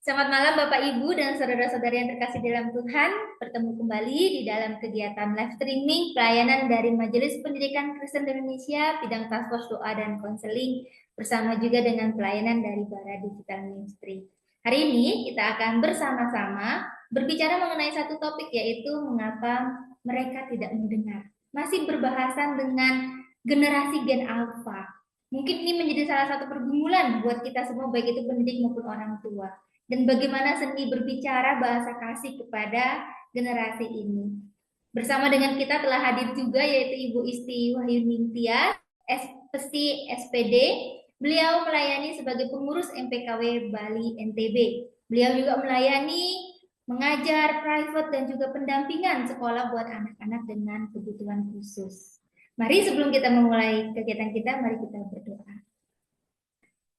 Selamat malam Bapak Ibu dan saudara-saudari yang terkasih dalam Tuhan. Bertemu kembali di dalam kegiatan live streaming pelayanan dari Majelis Pendidikan Kristen Indonesia bidang Task Force Doa dan Konseling bersama juga dengan pelayanan dari Bara Digital Ministry. Hari ini kita akan bersama-sama berbicara mengenai satu topik, yaitu mengapa mereka tidak mendengar. Masih berbahasan dengan generasi Gen Alpha. Mungkin ini menjadi salah satu pergumulan buat kita semua, baik itu pendidik maupun orang tua, dan bagaimana seni berbicara bahasa kasih kepada generasi ini. Bersama dengan kita telah hadir juga yaitu Ibu Isti Wahyuningtyas, SPC SPD. Beliau melayani sebagai pengurus MPKW Bali NTB. Beliau juga melayani mengajar private dan juga pendampingan sekolah buat anak-anak dengan kebutuhan khusus. Mari sebelum kita memulai kegiatan kita, mari kita berdoa.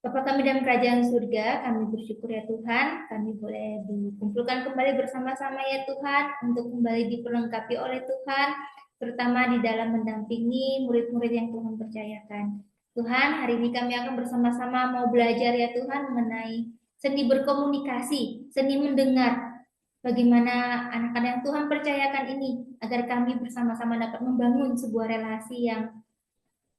Bapa kami dalam kerajaan surga, kami bersyukur ya Tuhan, kami boleh dikumpulkan kembali bersama-sama ya Tuhan, untuk kembali diperlengkapi oleh Tuhan, terutama di dalam mendampingi murid-murid yang Tuhan percayakan. Tuhan, hari ini kami akan bersama-sama mau belajar ya Tuhan mengenai seni berkomunikasi, seni mendengar, bagaimana anak-anak yang Tuhan percayakan ini, agar kami bersama-sama dapat membangun sebuah relasi yang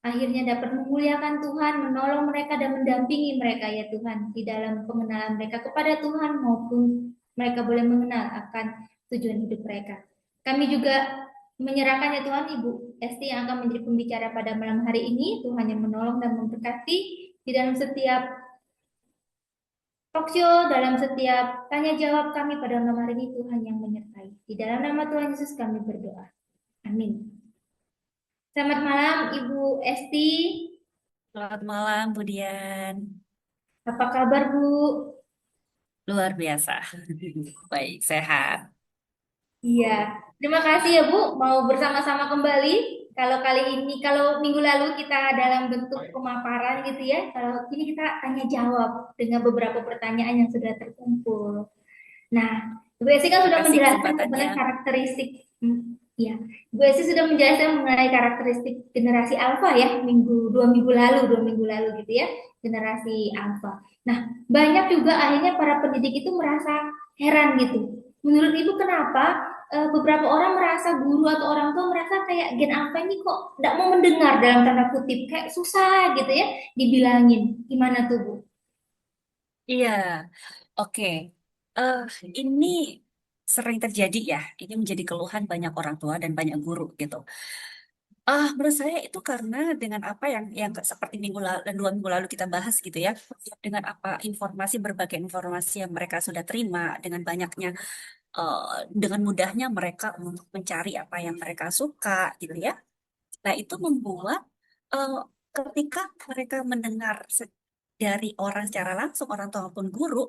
akhirnya dapat memuliakan Tuhan, menolong mereka dan mendampingi mereka ya Tuhan di dalam pengenalan mereka kepada Tuhan maupun mereka boleh mengenal akan tujuan hidup mereka. Kami juga menyerahkan ya Tuhan Ibu Esti yang akan menjadi pembicara pada malam hari ini. Tuhan yang menolong dan memberkati di dalam setiap talk show, dalam setiap tanya jawab kami pada malam hari ini. Tuhan yang menyertai. Di dalam nama Tuhan Yesus kami berdoa. Amin. Selamat malam Ibu Esti. Selamat malam, Bu Dian. Apa kabar Bu? Luar biasa. Baik, sehat. Iya, terima kasih ya Bu, mau bersama-sama kembali. Kalau kali ini, kalau minggu lalu kita dalam bentuk pemaparan gitu ya, kalau ini kita tanya jawab dengan beberapa pertanyaan yang sudah terkumpul. Nah, Bu Esi kan sudah Kasih menjelaskan kesempatannya. sebenarnya karakteristik, ya, Bu Esi sudah menjelaskan mengenai karakteristik generasi Alpha ya, dua minggu lalu gitu ya, generasi Alpha. Nah, banyak juga akhirnya para pendidik itu merasa heran gitu. Menurut Ibu kenapa beberapa orang merasa guru atau orang tua merasa kayak Gen Alpha ini kok tidak mau mendengar dalam tanda kutip, kayak susah gitu ya dibilangin. Gimana tuh Bu? Iya, oke. Eh, ini sering terjadi ya. Ini menjadi keluhan banyak orang tua dan banyak guru gitu. Menurut saya itu karena dengan apa yang seperti minggu lalu dan 2 minggu lalu kita bahas gitu ya, dengan apa informasi berbagai informasi yang mereka sudah terima, dengan banyaknya, eh, dengan mudahnya mereka untuk mencari apa yang mereka suka gitu ya. Nah, itu membuat eh, ketika mereka mendengar dari orang secara langsung, orang tua maupun guru,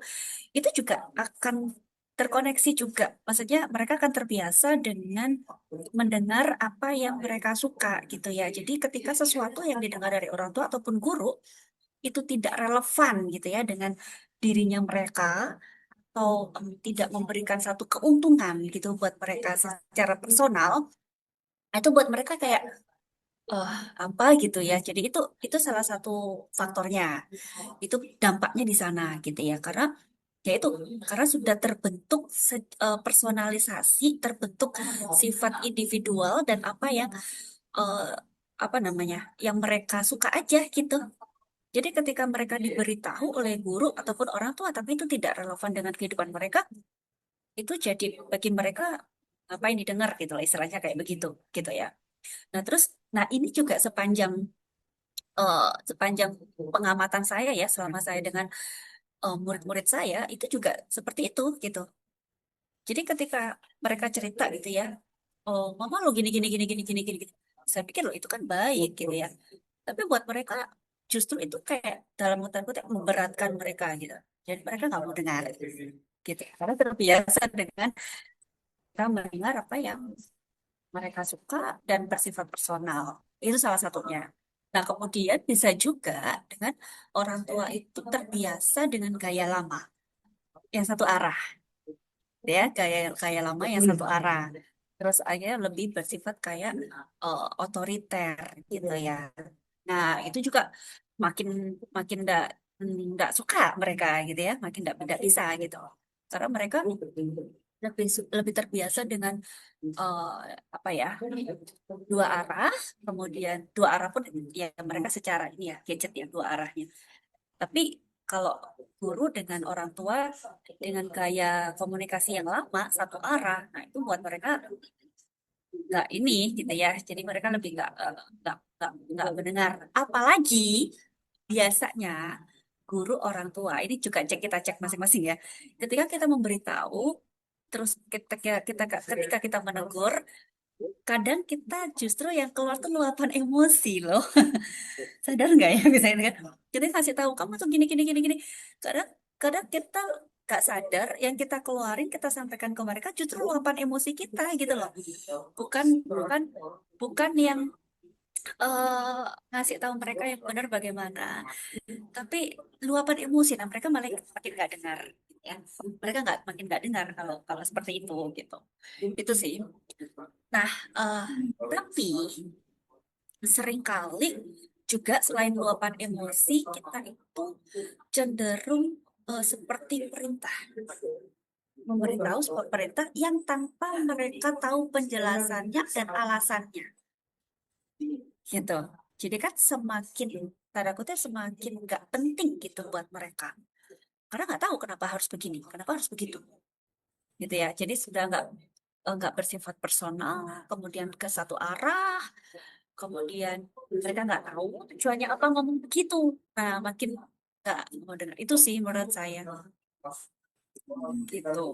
itu juga akan terkoneksi juga. Maksudnya mereka akan terbiasa dengan mendengar apa yang mereka suka gitu ya. Jadi ketika sesuatu yang didengar dari orang tua ataupun guru itu tidak relevan gitu ya dengan dirinya mereka, atau tidak memberikan satu keuntungan gitu buat mereka secara personal, itu buat mereka kayak oh, apa gitu ya. Jadi itu salah satu faktornya. Itu dampaknya di sana gitu ya. Ya itu karena sudah terbentuk personalisasi, terbentuk sifat individual dan apa yang eh, apa namanya, yang mereka suka aja gitu. Jadi ketika mereka diberitahu oleh guru ataupun orang tua tapi itu tidak relevan dengan kehidupan mereka, itu jadi bagi mereka apa yang didengar gitu lah, istilahnya kayak begitu gitu ya. Nah, terus ini juga eh, sepanjang pengamatan saya ya, selama saya dengan murid-murid saya itu juga seperti itu gitu. Jadi ketika mereka cerita gitu ya, oh mama lo gini gini gini gini gini gini, gini. Saya pikir lo itu kan baik gitu ya. Tapi buat mereka justru itu kayak dalam tanda kutip memberatkan mereka gitu. Jadi mereka nggak mau dengar gitu. Karena terbiasa dengan mereka mendengar apa yang mereka suka dan bersifat personal. Itu salah satunya. Nah, kemudian bisa juga dengan orang tua itu terbiasa dengan gaya lama yang satu arah, ya, gaya gaya lama yang satu arah. Terus akhirnya lebih bersifat kayak otoriter gitu ya. Nah, itu juga makin makin nggak suka mereka gitu ya, makin nggak bisa gitu. Karena mereka lebih terbiasa dengan eh, apa ya, dua arah, kemudian dua arah pun ya mereka secara ini ya gadget ya dua arahnya. Tapi kalau guru dengan orang tua dengan gaya komunikasi yang lama satu arah, nah itu buat mereka nggak ini gitu ya. Jadi mereka lebih nggak mendengar. Apalagi biasanya guru orang tua ini juga kita cek masing-masing ya. Ketika kita memberitahu, terus ketika kita menegur, kadang kita justru yang keluar tuh luapan emosi loh. Sadar nggak ya misalnya kan? Kita kasih tahu kamu tuh gini gini gini gini. Kadang kadang kita nggak sadar yang kita keluarin kita sampaikan ke mereka justru luapan emosi kita gitu loh. Bukan bukan bukan yang ngasih tahu mereka yang benar bagaimana, tapi luapan emosi, nah mereka malah makin nggak dengar, ya. Mereka nggak makin nggak dengar kalau kalau seperti itu gitu. Itu sih. Nah, eh, tapi seringkali juga selain luapan emosi, kita itu cenderung seperti perintah, memberitahu sebuah perintah yang tanpa mereka tahu penjelasannya dan alasannya, gitu. Jadi kan semakin tanda kutip semakin nggak penting gitu buat mereka, karena nggak tahu kenapa harus begini, kenapa harus begitu, gitu ya. Jadi sudah nggak bersifat personal, kemudian ke satu arah, kemudian mereka nggak tahu tujuannya apa ngomong begitu. Nah, makin nggak mau dengar. Itu sih menurut saya gitu.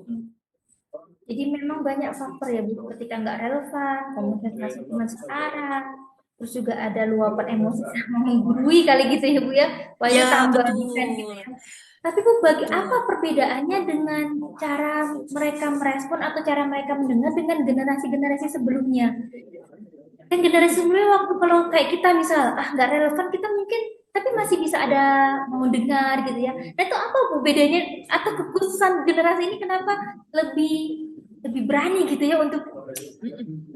Jadi memang banyak faktor ya Bu, ketika nggak relevan, komunikasi cuma searah, terus juga ada luapan emosi sama menggurui kali gitu ya Bu ya. Wah itu Ya, tambah defense gitu betul. ya. Tapi Bu, bagi apa Betul. perbedaannya dengan cara mereka merespon atau cara mereka mendengar dengan generasi-generasi sebelumnya? Kan generasi sebelumnya waktu kalau kayak kita misal, ah nggak relevan, kita mungkin tapi masih bisa ada mau dengar gitu ya. Nah itu apa Bu bedanya atau kekhususan generasi ini kenapa lebih lebih berani gitu ya untuk Mm-mm.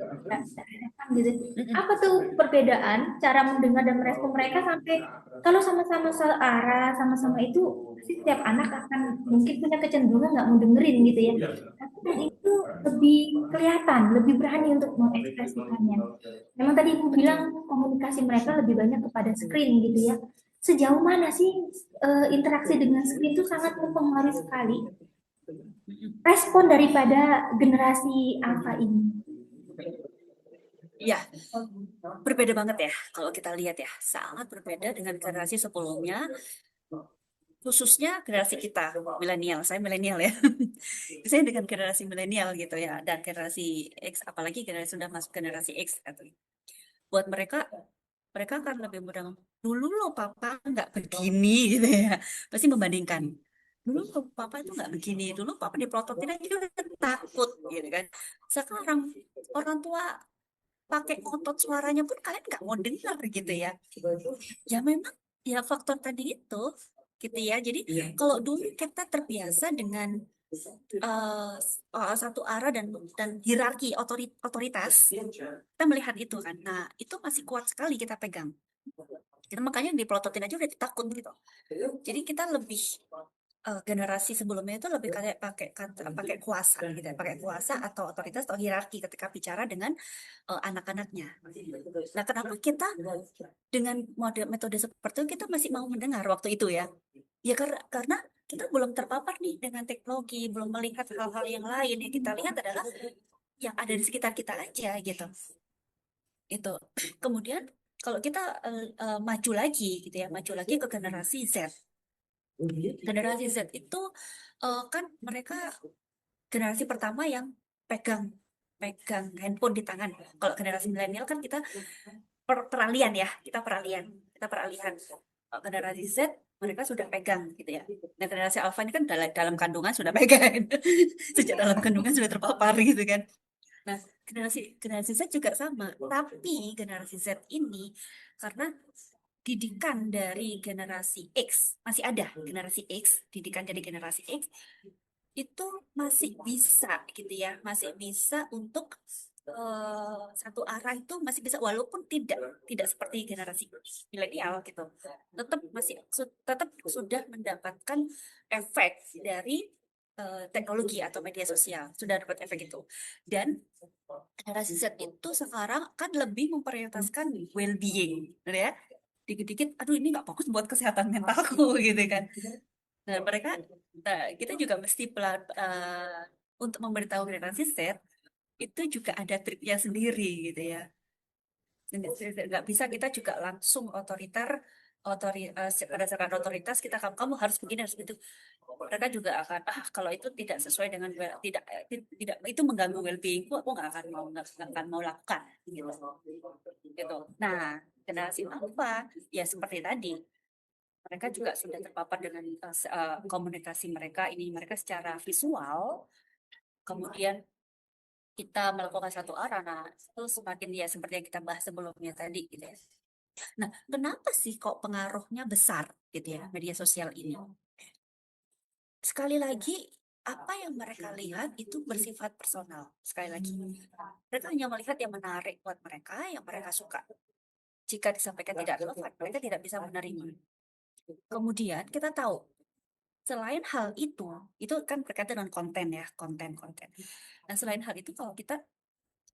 gitu. Mm-mm. Apa tuh perbedaan cara mendengar dan merespon mereka sampai kalau sama-sama searah, sama-sama itu pasti setiap anak akan mungkin punya kecenderungan nggak mau dengerin gitu ya. Tapi yang itu lebih kelihatan, lebih berani untuk mengekspresikannya. Memang tadi Ibu bilang Betul. komunikasi mereka lebih banyak kepada screen gitu ya. Sejauh mana sih interaksi dengan screen itu sangat mempengaruhi sekali Mm-mm. respon daripada generasi alpha ini. Ya, berbeda banget ya kalau kita lihat ya. Sangat berbeda dengan generasi sebelumnya, khususnya generasi kita, milenial. Saya milenial ya. Saya dengan generasi milenial gitu ya, dan generasi X, apalagi generasi sudah masuk generasi X atau buat mereka, mereka akan lebih mudah dulu loh papa nggak begini gitu ya, pasti membandingkan dulu loh papa itu nggak begini, dulu papa diprototin aja udah takut gitu kan. Sekarang orang tua pakai otot suaranya pun kalian nggak mau dengar gitu ya. Ya memang ya faktor tadi itu gitu ya. Jadi kalau dulu kita terbiasa dengan eh, satu arah dan hierarki otoritas, kita melihat itu kan. Nah, itu masih kuat sekali kita pegang. Kita makanya dipelototin aja udah takut gitu. Jadi kita lebih generasi sebelumnya itu lebih kayak pakai kuasa gitu ya, pakai kuasa atau otoritas atau hierarki ketika bicara dengan anak-anaknya. Nah, kenapa kita dengan metode seperti itu kita masih mau mendengar waktu itu ya? Ya karena kita belum terpapar nih dengan teknologi, belum melihat hal-hal yang lain. Yang kita lihat adalah yang ada di sekitar kita aja gitu. Itu. Kemudian kalau kita maju lagi gitu ya, maju lagi ke generasi Z. Generasi Z itu kan mereka generasi pertama yang pegang pegang handphone di tangan. Kalau generasi milenial kan kita peralihan ya, kita peralihan. Generasi Z mereka sudah pegang gitu ya. Nah, generasi Alpha ini kan dalam kandungan sudah pegang, sejak dalam kandungan sudah terpapar gitu kan. Nah, generasi generasi Z juga sama, tapi generasi Z ini karena didikan dari generasi X masih ada, generasi X, didikan dari generasi X itu masih bisa gitu ya, masih bisa untuk satu arah itu masih bisa, walaupun tidak seperti generasi milenial gitu, tetap tetap sudah mendapatkan efek dari teknologi atau media sosial, sudah dapat efek itu. Dan generasi Z itu sekarang kan lebih memprioritaskan well-being, gitu ya. Dikit-dikit, aduh ini nggak bagus buat kesehatan mentalku gitu kan. Nah, kita juga mesti untuk memberitahu generasi Z itu juga ada triknya sendiri gitu ya. Nggak bisa kita juga langsung berdasarkan otoritas kita, kamu harus begini harus begitu. Mereka juga akan kalau itu tidak sesuai dengan tidak itu mengganggu well-beingku, aku nggak akan mau lakukan gitu. Gitu. Nah, generasi apa? Ya seperti tadi, mereka juga sudah terpapar dengan komunikasi mereka secara visual, kemudian kita melakukan satu arah, nah itu semakin ya seperti yang kita bahas sebelumnya tadi gitu ya. Nah, kenapa sih kok pengaruhnya besar gitu ya media sosial ini? Sekali lagi, apa yang mereka lihat itu bersifat personal. Sekali lagi, mereka hanya melihat yang menarik buat mereka, yang mereka suka. Jika disampaikan tidak relevan, mereka tidak bisa menerima. Kemudian kita tahu, selain hal itu kan berkaitan dengan konten ya, konten-konten. Nah, selain hal itu, kalau kita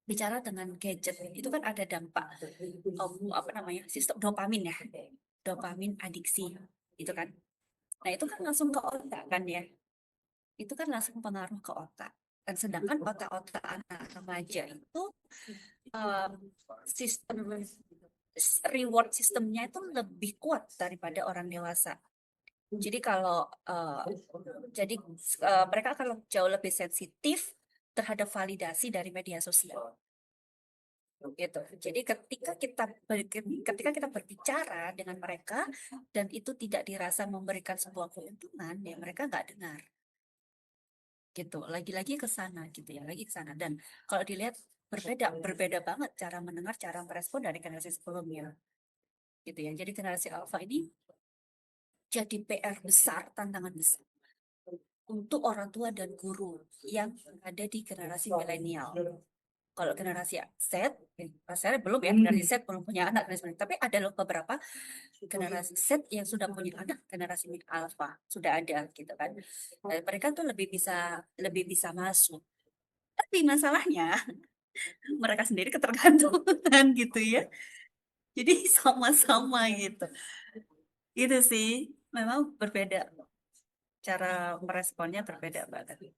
bicara dengan gadget, itu kan ada dampak apa namanya, sistem dopamin ya, dopamin adiksi, itu kan. Nah, itu kan langsung ke otak kan ya, itu kan langsung pengaruh ke otak. Dan sedangkan otak-otak anak remaja itu um, sistem reward sistemnya itu lebih kuat daripada orang dewasa. Jadi kalau jadi mereka akan jauh lebih sensitif terhadap validasi dari media sosial gitu. Jadi ketika kita berbicara dengan mereka dan itu tidak dirasa memberikan sebuah keuntungan, ya mereka nggak dengar gitu. Lagi-lagi ke sana gitu ya, lagi ke sana. Dan kalau dilihat berbeda banget cara mendengar, cara merespon dari generasi sebelumnya gitu ya. Jadi generasi alpha ini jadi PR besar, tantangan besar untuk orang tua dan guru yang ada di generasi milenial. Kalau generasi Z, saya belum ya, generasi Z belum punya anak dan sebagainya. Tapi ada loh beberapa generasi Z yang sudah punya anak, generasi alpha sudah ada gitu kan. Mereka tuh lebih bisa masuk. Tapi masalahnya mereka sendiri ketergantungan gitu ya. Jadi sama-sama gitu. Itu sih memang berbeda, cara meresponnya berbeda banget.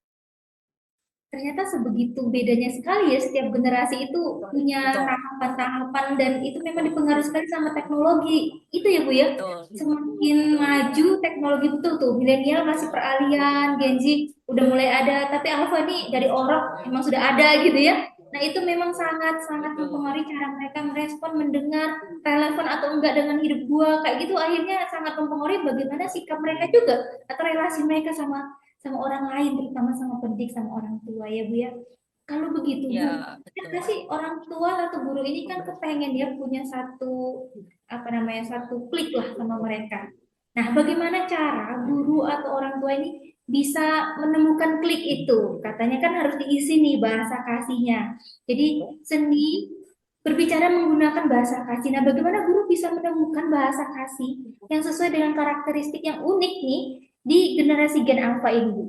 Ternyata sebegitu bedanya sekali ya, setiap generasi itu punya Betul, tahapan-tahapan dan itu memang dipengaruhi sekali sama teknologi. Itu ya Bu ya, betul. semakin maju teknologi betul tuh. Milenial masih peralihan, Gen Z udah mulai ada, tapi Alpha ini dari orang memang sudah ada gitu ya. Nah itu memang sangat-sangat Betul. mempengaruhi cara mereka merespon, mendengar, relevan atau enggak dengan hidup gua. Kayak gitu akhirnya sangat mempengaruhi bagaimana sikap mereka juga atau relasi mereka sama sama orang lain, terutama sama pendidik, sama orang tua ya Bu ya. Kalau begitu Bu, Ya, kenapa betul. sih orang tua atau guru ini kan kepengen dia punya satu apa namanya satu klik lah sama mereka. Nah, bagaimana cara guru atau orang tua ini bisa menemukan klik itu? Katanya kan harus diisi nih bahasa kasihnya. Jadi seni berbicara menggunakan bahasa kasih. Nah, bagaimana guru bisa menemukan bahasa kasih yang sesuai dengan karakteristik yang unik nih di generasi Gen Alpha ini, Bu?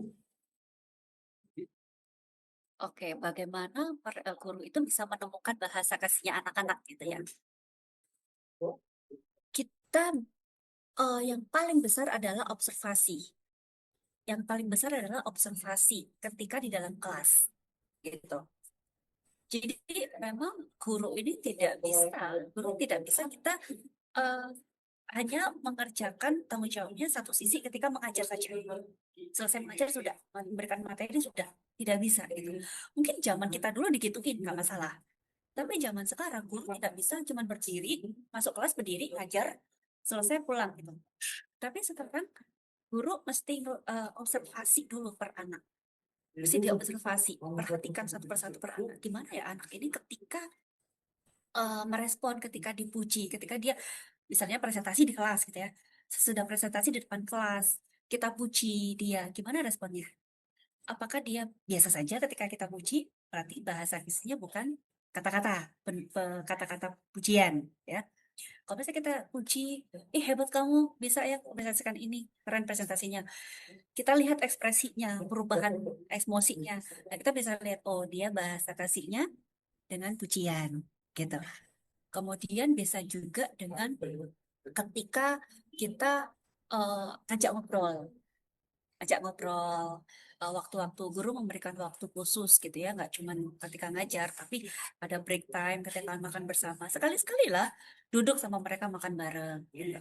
Oke, bagaimana guru itu bisa menemukan bahasa kasihnya anak-anak gitu ya? Kita yang paling besar adalah observasi. Yang paling besar adalah observasi ketika di dalam kelas gitu. Jadi memang guru tidak bisa kita eh, hanya mengerjakan tanggung jawabnya satu sisi ketika mengajar saja. Selesai mengajar sudah, memberikan materi sudah, tidak bisa gitu. Mungkin zaman kita dulu digituin nggak masalah. Tapi zaman sekarang guru tidak bisa cuma berdiri, masuk kelas berdiri, ngajar, selesai pulang gitu. Tapi sekarang guru mesti observasi dulu per anak. Mesti diobservasi, perhatikan satu persatu per anak. Gimana ya anak ini ketika merespon, ketika dipuji, ketika dia misalnya presentasi di kelas gitu ya. Sesudah presentasi di depan kelas, kita puji dia, gimana responnya? Apakah dia biasa saja ketika kita puji? Berarti bahasa fisiknya bukan kata-kata, kata-kata pujian, ya. Kalau misalnya kita puji, ih hebat kamu, bisa ya presentasikan ini, keren presentasinya. Kita lihat ekspresinya, perubahan emosinya. Nah, kita bisa lihat, oh dia bahasa kasihnya dengan pujian, gitu. Kemudian bisa juga dengan ketika kita ajak ngobrol, waktu-waktu guru memberikan waktu khusus gitu ya, nggak cuma ketika ngajar, tapi ada break time ketika makan bersama. Sekali-sekali lah duduk sama mereka makan bareng, gitu.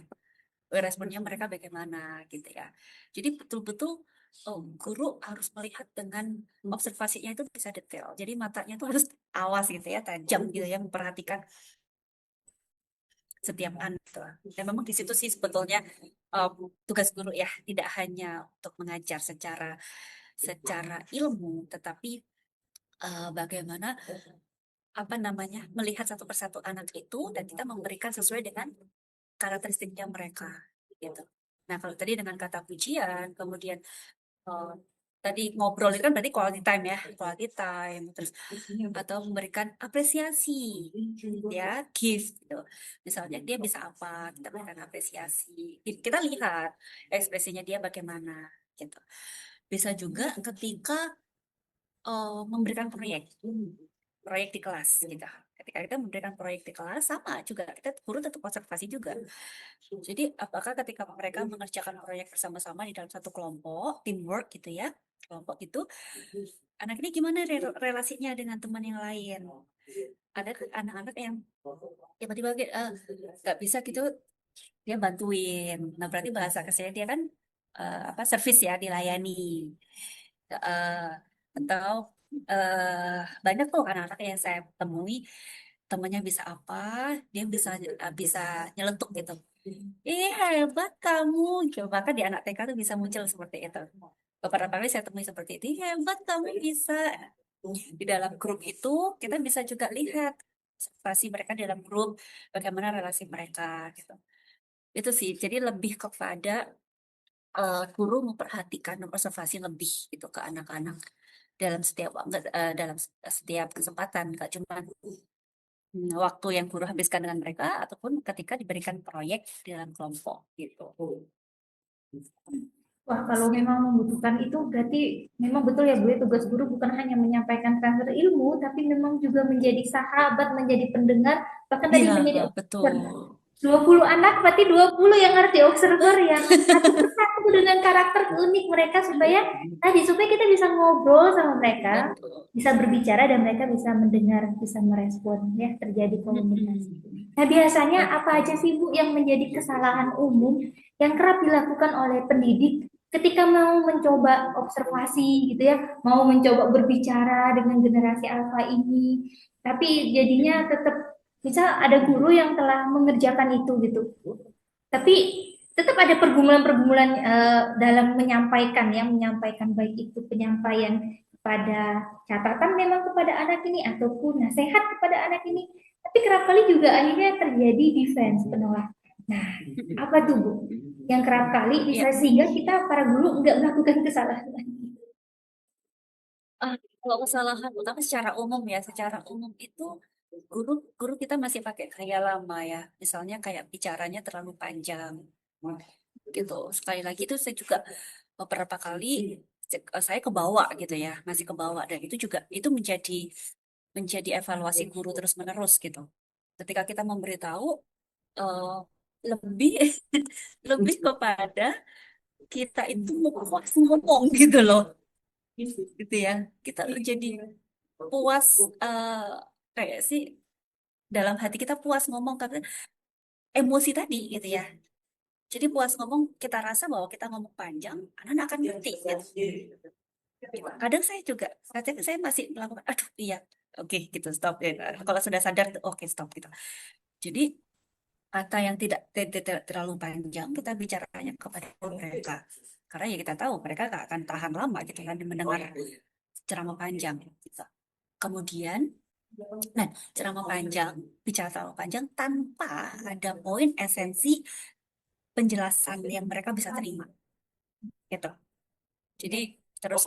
Responnya mereka bagaimana gitu ya. Jadi betul-betul guru harus melihat dengan observasinya itu bisa detail. Jadi matanya tuh harus awas gitu ya, tajam gitu ya, memperhatikan setiap anak. Gitu. Dan memang di situ sih sebetulnya tugas guru ya, tidak hanya untuk mengajar secara secara ilmu, tetapi bagaimana apa namanya melihat satu persatu anak itu dan kita memberikan sesuai dengan karakteristiknya mereka gitu. Nah kalau tadi dengan kata pujian, kemudian eh, tadi ngobrol itu kan berarti quality time ya, quality time, terus atau memberikan apresiasi, ya, gift gitu. Misalnya dia bisa apa, kita berikan apresiasi, kita lihat ekspresinya dia bagaimana gitu. Bisa juga ketika memberikan proyek di kelas gitu. Ketika kita memberikan proyek di kelas sama juga kita guru tetap observasi juga. Jadi apakah ketika mereka mengerjakan proyek bersama-sama di dalam satu kelompok, teamwork gitu ya, kelompok itu, anak ini gimana relasinya dengan teman yang lain? Ada anak-anak yang tiba-tiba nggak bisa gitu, dia bantuin. Nah berarti bahasa kesehatan dia kan apa service ya, dilayani. Eh, atau banyak tuh anak-anak yang saya temui temennya bisa apa, dia bisa nyelentuk gitu. Ih hebat kamu, coba kan di anak TK tuh bisa muncul seperti itu. Beberapa kali saya temui seperti itu, "Ih, hebat kamu bisa." Di dalam grup itu kita bisa juga lihat observasi mereka di dalam grup, bagaimana relasi mereka gitu. Itu sih, jadi lebih kepada guru memperhatikan observasi lebih gitu ke anak-anak dalam setiap dalam setiap kesempatan, nggak cuma waktu yang guru habiskan dengan mereka ataupun ketika diberikan proyek di dalam kelompok gitu. Wah, kalau memang membutuhkan itu berarti memang betul ya Bu, ya, tugas guru bukan hanya menyampaikan transfer ilmu, tapi memang juga menjadi sahabat, menjadi pendengar, bahkan Iya, tadi menjadi betul. observer. 20 anak berarti 20 yang harus diobserver yang satu persatu dengan karakter unik mereka supaya kita bisa ngobrol sama mereka, Betul. bisa berbicara dan mereka bisa mendengar, bisa merespon ya, terjadi komunikasi. Mm-mm. Nah, biasanya apa aja Betul. sih Bu yang menjadi kesalahan umum yang kerap dilakukan oleh pendidik ketika mau mencoba observasi gitu ya, mau mencoba berbicara dengan generasi alfa ini, tapi jadinya tetap misal ada guru yang telah mengerjakan itu gitu, tapi tetap ada pergumulan-pergumulan dalam menyampaikan baik itu penyampaian kepada catatan memang kepada anak ini ataupun nasihat kepada anak ini, tapi kerap kali juga akhirnya terjadi defense penolak. Nah, apa tuh Bu? Yang kerap kali Ya, bisa sehingga kita para guru nggak melakukan kesalahan. kalau kesalahan utama secara umum itu guru guru kita masih pakai gaya lama ya. Misalnya kayak bicaranya terlalu panjang gitu. Sekali lagi itu saya juga beberapa kali saya kebawa gitu ya, masih kebawa dan itu juga itu menjadi evaluasi guru terus menerus gitu. Ketika kita memberitahu eh, lebih lebih kepada kita itu mau puas ngomong gitu loh, gitu ya. Kita jadi puas kayak sih dalam hati kita puas ngomong karena emosi tadi gitu ya. Jadi puas ngomong kita rasa bahwa kita ngomong panjang, anak akan ngerti gitu. Kadang saya juga, kadang saya masih melakukan, aduh iya, oke gitu stop. Ya. Kalau sudah sadar, oke stop gitu. Jadi kata yang tidak terlalu panjang kita bicaranya kepada mereka. Karena ya kita tahu mereka gak akan tahan lama gitu kan mendengar ceramah panjang gitu. Kemudian, nah ceramah panjang, bicara terlalu panjang tanpa ada poin esensi penjelasan yang mereka bisa terima gitu. Jadi terus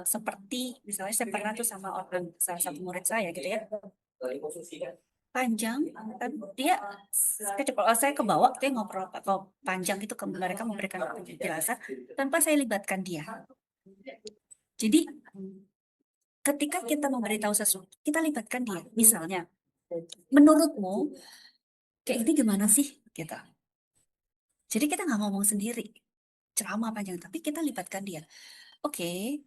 seperti misalnya saya pernah tuh sama orang salah satu murid saya gitu ya. panjang kan dia kalau saya ke bawah dia ngobrol kalau panjang itu ke mereka memberikan penjelasan tanpa saya libatkan dia. Jadi ketika kita memberitahu sesuatu kita libatkan dia. Misalnya, menurutmu kayak ini gimana sih gitu. Jadi kita nggak ngomong sendiri ceramah panjang tapi kita libatkan dia. Oke,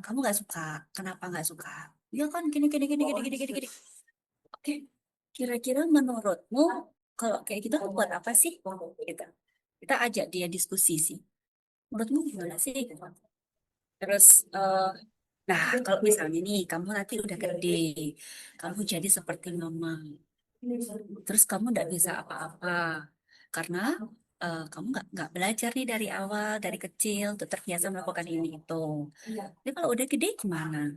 kamu nggak suka, kenapa nggak suka? Ya kan gini gini gini gini gini gini gini. Oke, kira-kira menurutmu kalau kayak gitu aku buat apa sih? Gitu. Kita ajak dia diskusi sih. Menurutmu gimana sih? Gitu. Terus, nah kalau misalnya nih kamu nanti udah gede, kamu jadi seperti mama. Terus kamu nggak bisa apa-apa karena kamu nggak belajar nih dari awal, dari kecil, tuh terbiasa melakukan ini itu. Tapi kalau udah gede gimana?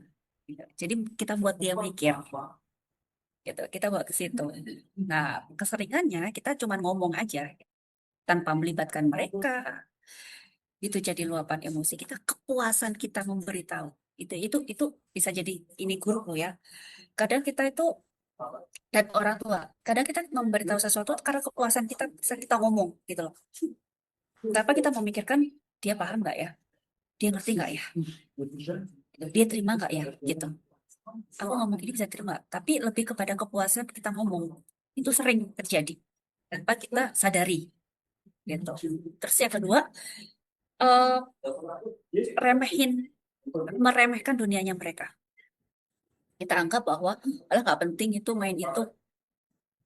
Jadi kita buat dia mikir, gitu. Kita bawa ke situ. Nah, keseringannya kita cuma ngomong aja tanpa melibatkan mereka. Itu jadi luapan emosi kita, kepuasan kita memberitahu. Itu bisa jadi ini guru ya. Kadang kita itu dan orang tua, kadang kita memberitahu sesuatu karena kepuasan kita saat kita ngomong gitu loh. Tanpa kita memikirkan dia paham nggak ya, dia ngerti nggak ya, dia terima nggak ya, gitu. Aku ngomong ini bisa terima, tapi lebih kepada kepuasan kita ngomong. Itu sering terjadi tanpa kita sadari, gitu. Terus yang kedua, eh remehin, meremehkan dunianya mereka. Kita anggap bahwa, alah nggak penting itu main itu.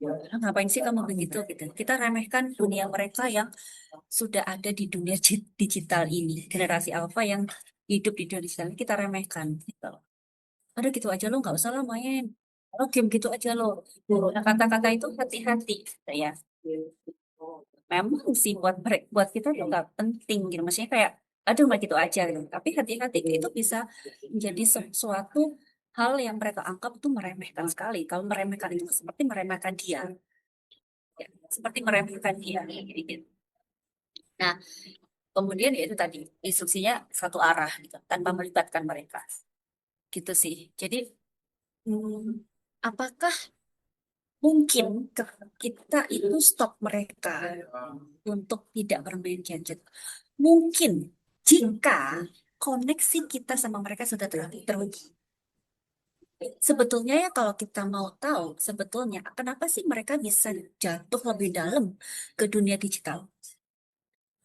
"Ah, ngapain sih kamu begitu gitu. Kita remehkan dunia mereka yang sudah ada di dunia digital ini. Generasi alpha yang hidup di dunia digital ini kita remehkan. Gitu. Ada gitu aja lo nggak usah lah main. Oh, game gitu aja lo. Nah, kata-kata itu hati-hati gitu ya. Memang sih buat kita tuh nggak penting gitu. Maksudnya kayak aduh mah gitu aja gitu. Tapi hati-hati itu bisa menjadi sesuatu hal yang mereka anggap itu meremehkan sekali. Kalau meremehkan itu seperti meremehkan dia. Ya, seperti meremehkan dia. Gitu. Nah, kemudian ya itu tadi instruksinya satu arah gitu, tanpa melibatkan mereka. Gitu sih. Jadi apakah mungkin kita itu stop mereka untuk tidak bermain gadget? Mungkin jika koneksi kita sama mereka sudah teruji. Sebetulnya ya kalau kita mau tahu, sebetulnya kenapa sih mereka bisa jatuh lebih dalam ke dunia digital?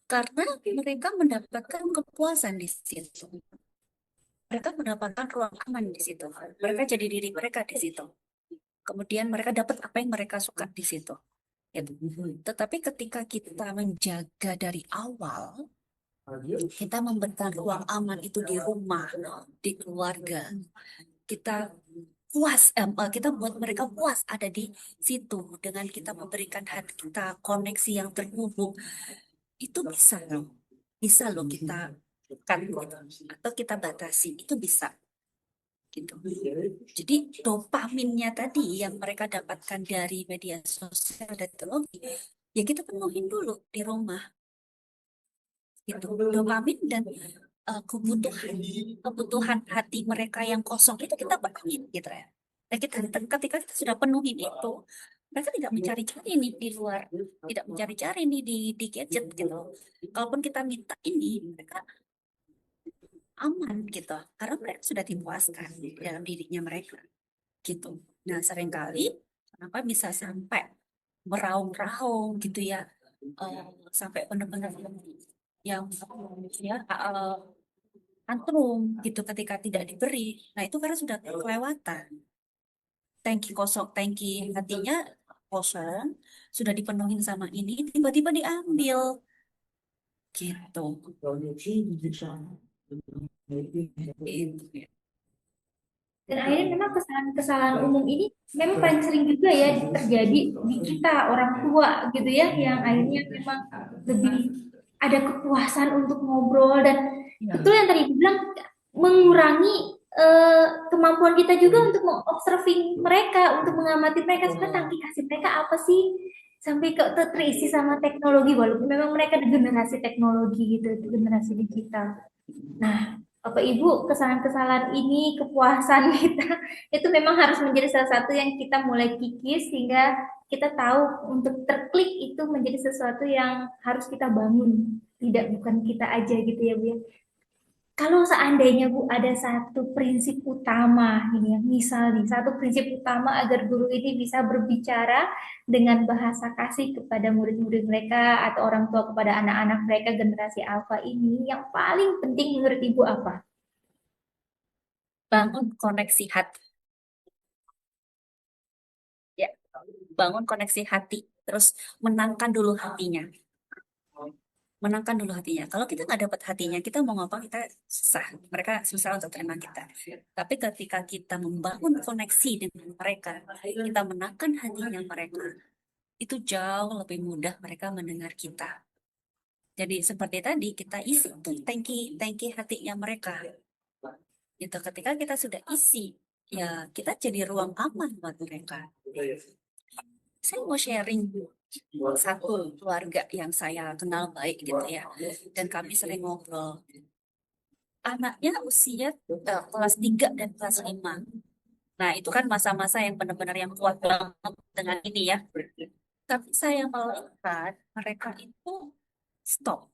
Karena mereka mendapatkan kepuasan di situ. Mereka mendapatkan ruang aman di situ. Mereka jadi diri mereka di situ. Kemudian mereka dapat apa yang mereka suka di situ. Gitu. Tetapi ketika kita menjaga dari awal, kita memberikan ruang aman itu di rumah, di keluarga, kita kita buat mereka puas ada di situ dengan kita memberikan hati kita koneksi yang terhubung, itu bisa loh kita kan gitu. Atau kita batasi, itu bisa gitu. Jadi dopaminnya tadi yang mereka dapatkan dari media sosial dan teknologi, ya kita penuhin dulu di rumah gitu. Dopamin dan kebutuhan hati mereka yang kosong itu kita penuhin gitu ya. Dan ketika kita sudah penuhin itu, mereka tidak mencari-cari nih di luar, tidak mencari-cari nih di gadget gitu. Kalaupun kita minta ini, mereka aman gitu, karena mereka sudah dipuaskan di dalam dirinya mereka gitu. Nah, seringkali kenapa bisa sampai meraung-raung gitu ya, eh, sampai benar-benar yang ya tantrum gitu ketika tidak diberi. Nah, itu karena sudah kelewatan. Tangki kosong, tangki hatinya kosong, sudah dipenuhin sama ini, tiba-tiba diambil gitu. Gitu. Dan akhirnya memang kesalahan-kesalahan umum ini memang paling sering juga ya terjadi di kita orang tua gitu ya, yang akhirnya memang lebih ada kepuasan untuk ngobrol dan betul yang tadi dibilang mengurangi kemampuan kita juga untuk mengobserving mereka, untuk mengamati mereka sebenarnya tangki kasih mereka apa sih sampai ke terisi sama teknologi walaupun memang mereka generasi teknologi gitu, generasi digital. Nah, Bapak Ibu, kesalahan-kesalahan ini, kepuasan kita, itu memang harus menjadi salah satu yang kita mulai kikis sehingga kita tahu untuk terklik itu menjadi sesuatu yang harus kita bangun. Tidak, bukan kita aja gitu ya Bu ya. Kalau seandainya Bu ada satu prinsip utama ini ya, misal nih, satu prinsip utama agar guru ini bisa berbicara dengan bahasa kasih kepada murid-murid mereka atau orang tua kepada anak-anak mereka generasi alfa ini, yang paling penting menurut Ibu apa? Bangun koneksi hati. Ya, bangun koneksi hati. Terus menangkan dulu hatinya. Menangkan dulu hatinya. Kalau kita nggak dapat hatinya, kita mau ngapa kita susah. Mereka susah untuk terima kita. Tapi ketika kita membangun koneksi dengan mereka, kita menangkan hatinya mereka, itu jauh lebih mudah mereka mendengar kita. Jadi seperti tadi kita isi tuh tangki hatinya mereka. Gitu. Ketika kita sudah isi, ya kita jadi ruang aman buat mereka. Saya mau sharing satu keluarga yang saya kenal baik gitu ya. Dan kami sering ngobrol. Anaknya usia kelas 3 dan kelas 5. Nah, itu kan masa-masa yang benar-benar yang kuat banget dengan ini ya. Tapi saya melihat mereka itu stop.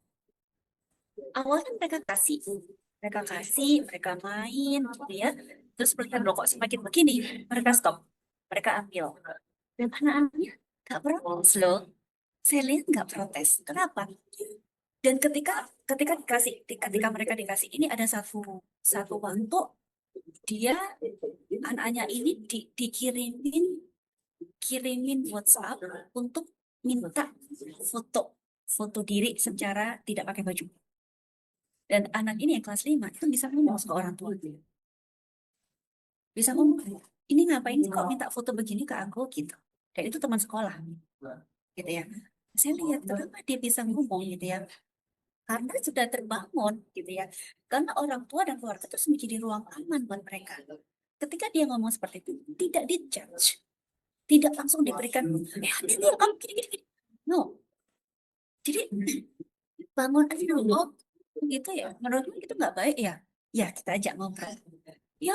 Awalnya mereka main gitu ya. Terus melihat loh kok semakin begini, mereka stop. Mereka ambil. Dan anak-anaknya nggak protes loh. Saya lihat nggak protes. Kenapa? Dan ketika mereka dikasih ini ada satu satu waktu dia anaknya ini dikirimin kirimin WhatsApp untuk minta foto foto diri secara tidak pakai baju. Dan anak ini yang kelas 5 itu bisa ngomong ke orang tua. Bisa ngomong, ini ngapain sih kok minta foto begini ke aku gitu. Dan itu teman sekolah gitu ya. Saya lihat kenapa dia bisa ngomong gitu ya. Karena sudah terbangun gitu ya. Karena orang tua dan keluarga itu menjadi ruang aman buat mereka. Ketika dia ngomong seperti itu, tidak dijudge, tidak langsung diberikan, hati-hati kamu gini. No, jadi bangun aja dulu. Oh, gitu ya. Menurutmu itu nggak baik ya? Ya, kita ajak ngobrol. Ya,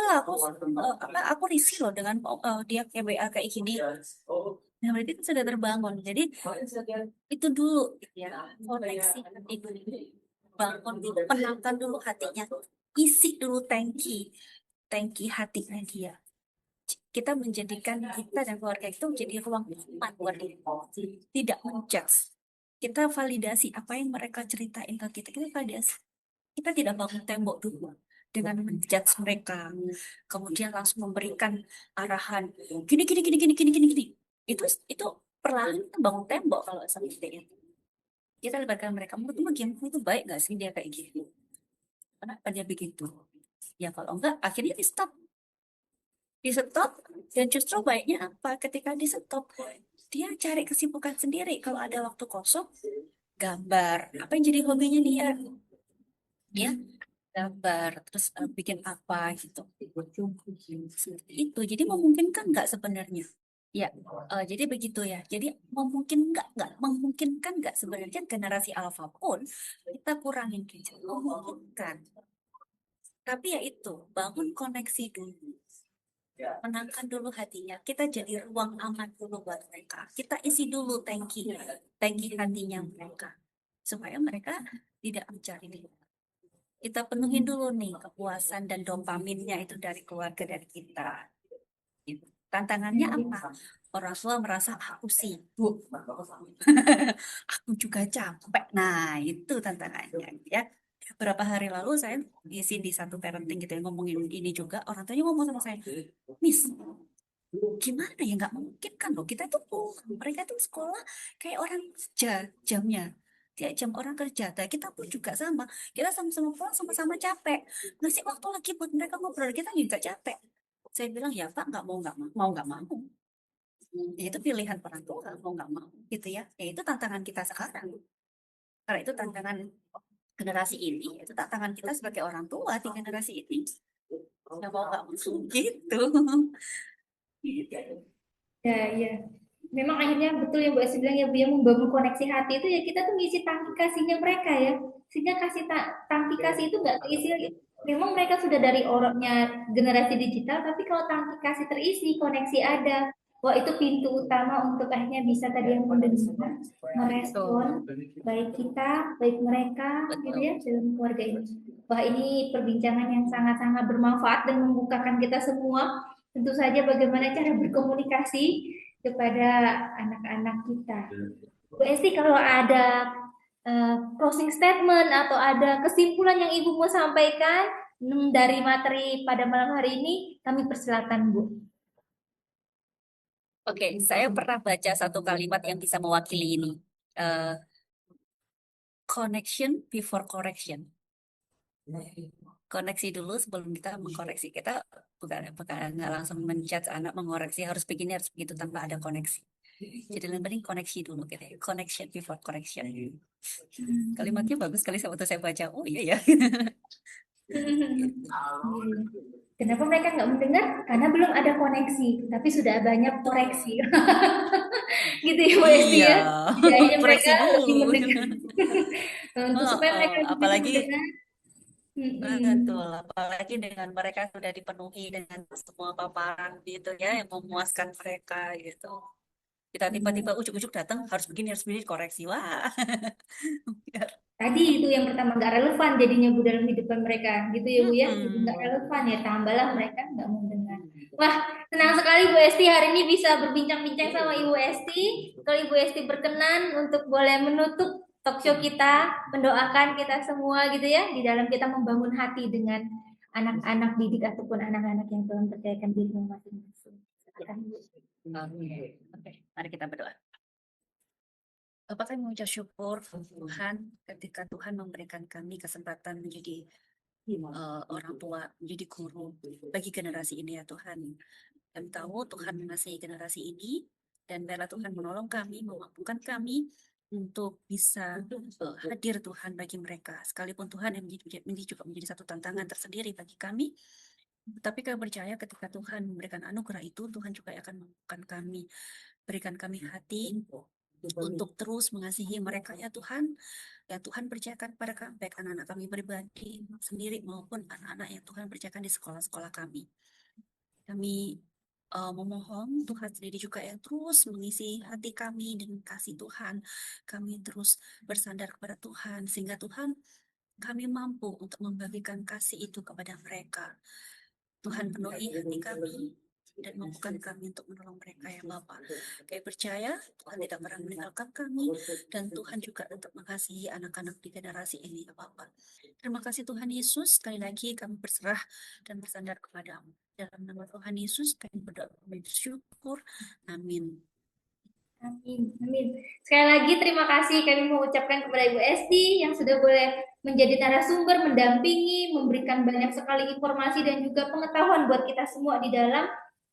aku risih loh dengan dia kayak WA kayak gini. Nah, berarti itu sudah terbangun. Jadi itu dulu ya koneksi itu bangun dulu, tenangkan dulu hatinya, isi dulu tangki hatinya dia. Kita menjadikan kita dan keluarga itu menjadi ruang aman buat dia, tidak menjudge. Kita validasi apa yang mereka ceritain ke kita. Kita validasi. Kita tidak bangun tembok dulu dengan menjudge mereka, kemudian langsung memberikan arahan gini gini gini gini gini gini gini. Itu perlahan kita bangun tembok kalau seperti itu. Kita libatkan mereka, menurutmu game itu baik gak sih dia kayak gitu? Kenapa dia begitu? Ya kalau enggak, akhirnya di stop, dan justru baiknya apa? Ketika di stop, dia cari kesibukan sendiri. Kalau ada waktu kosong, gambar. Apa yang jadi hobinya dia? Dia gambar, terus bikin apa gitu. Seperti itu. Jadi memungkinkan nggak sebenarnya? Ya, jadi begitu ya. Jadi nggak memungkinkan nggak sebenarnya generasi alfa pun kita kurangin gadget. Memungkinkan. Tapi ya itu, bangun koneksi dulu. Menangkan dulu hatinya. Kita jadi ruang aman dulu buat mereka. Kita isi dulu tangki hatinya mereka. Supaya mereka tidak mencari di luar. Kita penuhin dulu nih kepuasan dan dopaminnya itu dari keluarga dari kita. Gitu. Tantangannya apa? Orang tua merasa aku sibuk, aku juga capek. Nah, itu tantangannya, ya. Beberapa hari lalu saya isi di satu parenting gitu yang ngomongin ini juga. Orang tuanya ngomong sama saya, Miss, gimana ya nggak mungkin kan loh kita tuh mereka tuh sekolah kayak orang kerja jamnya kayak jam orang kerja. Nah, kita pun juga sama, kita sama-sama pulang sama-sama capek, ngasih waktu lagi buat mereka ngobrol kita juga capek. Saya bilang ya Pak, nggak mau, ya itu pilihan orang tua, mau nggak mau gitu ya. Ya itu tantangan kita sekarang, karena itu tantangan generasi ini, itu tantangan kita sebagai orang tua di generasi ini, nggak mau nggak mau gitu. Gitu. Ya, ya. Memang akhirnya betul yang Bu Esti bilang ya Bu ya, membangun koneksi hati itu ya kita tuh ngisi tangki kasihnya mereka ya. Sehingga tangki kasih itu nggak terisi memang mereka sudah dari orangnya generasi digital, tapi kalau tangki kasih terisi, koneksi ada. Wah, itu pintu utama untuk akhirnya bisa tadi yang mendengar, Betul, merespon, baik kita, baik mereka, gitu betul. ya, dalam keluarga ini. Wah, ini perbincangan yang sangat-sangat bermanfaat dan membukakan kita semua. Tentu saja bagaimana cara berkomunikasi kepada anak-anak kita. Bu Esti, kalau ada closing statement atau ada kesimpulan yang Ibu mau sampaikan dari materi pada malam hari ini, kami persilakan, Bu. Oke, saya pernah baca satu kalimat yang bisa mewakili ini. Eh, connection before correction. Koneksi dulu sebelum kita mengkoreksi. Kita bukan nggak langsung menjudge anak mengoreksi harus begini harus begitu tanpa ada koneksi. Jadi lebih penting koneksi dulu gitu ya. Connection before correction. Kalimatnya bagus sekali waktu saya baca. Oh iya ya. Kenapa mereka nggak mendengar? Karena belum ada koneksi, tapi sudah banyak koreksi. Betul. Gitu ya, Bu Esti Iya, ya. Jadi akhirnya mereka koreksi lebih dulu. mendengar. Untuk supaya Heeh, mereka lebih bisa apalagi mendengar. Mm-mm. betul, apalagi dengan mereka sudah dipenuhi dengan semua paparan gitu ya yang memuaskan mereka gitu. Kita tiba-tiba Benar. ujuk-ujuk datang harus begini koreksi. Wah. Tadi itu yang pertama nggak relevan jadinya Bu dalam kehidupan mereka, gitu ya Bu ya. Jadi nggak Mm-mm. relevan ya, tambahlah mereka nggak mau dengar. Wah, senang sekali Bu Esti hari ini bisa berbincang-bincang sama Ibu Esti. Kalau Ibu Esti berkenan untuk boleh menutup talk show kita, mendoakan kita semua gitu ya, di dalam kita membangun hati dengan anak-anak didik ataupun anak-anak yang Tuhan percayakan diri masing-masing. Silakan, Bu. Oke, oke, mari kita berdoa. Bapak kami mengucap syukur Tuhan ketika Tuhan memberikan kami kesempatan menjadi orang tua, menjadi guru bagi generasi ini ya Tuhan. Kami tahu Tuhan mengasihi generasi ini dan biarlah Tuhan menolong kami, memampukan kami untuk bisa hadir Tuhan bagi mereka. Sekalipun Tuhan yang juga menjadi satu tantangan tersendiri bagi kami, tapi kami percaya ketika Tuhan memberikan anugerah itu, Tuhan juga akan memampukan kami, berikan kami hati untuk terus mengasihi mereka ya Tuhan. Yang Tuhan percayakan pada kami, baik anak-anak kami pribadi sendiri maupun anak-anak yang Tuhan percayakan di sekolah-sekolah kami. Kami memohon Tuhan sendiri juga yang terus mengisi hati kami dengan kasih Tuhan. Kami terus bersandar kepada Tuhan sehingga Tuhan kami mampu untuk membagikan kasih itu kepada mereka. Tuhan penuhi hati kami dan mampukan kami untuk menolong mereka ya Bapak. Kami percaya Tuhan tidak pernah meninggalkan kami dan Tuhan juga tetap mengasihi anak-anak di generasi ini ya Bapak. Terima kasih Tuhan Yesus. Sekali lagi kami berserah dan bersandar kepadamu. Dalam nama Tuhan Yesus kami berdoa kami bersyukur. Amin. Amin, amin. Sekali lagi terima kasih kami mengucapkan kepada Ibu Esti yang sudah boleh menjadi narasumber, mendampingi, memberikan banyak sekali informasi dan juga pengetahuan buat kita semua di dalam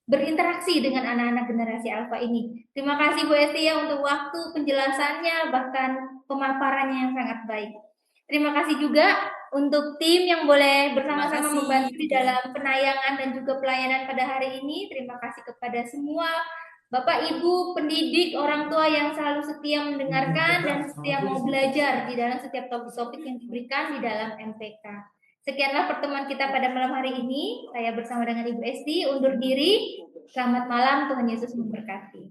berinteraksi dengan anak-anak generasi Alpha ini. Terima kasih Bu Esti ya untuk waktu penjelasannya, bahkan pemaparannya yang sangat baik. Terima kasih juga untuk tim yang boleh Terima bersama-sama kasih. membantu di Ya. dalam penayangan dan juga pelayanan pada hari ini. Terima kasih kepada semua Bapak, Ibu, pendidik, orang tua yang selalu setia mendengarkan dan setia mau belajar di dalam setiap topik-topik yang diberikan di dalam MPK. Sekianlah pertemuan kita pada malam hari ini. Saya bersama dengan Ibu Esti undur diri. Selamat malam, Tuhan Yesus memberkati.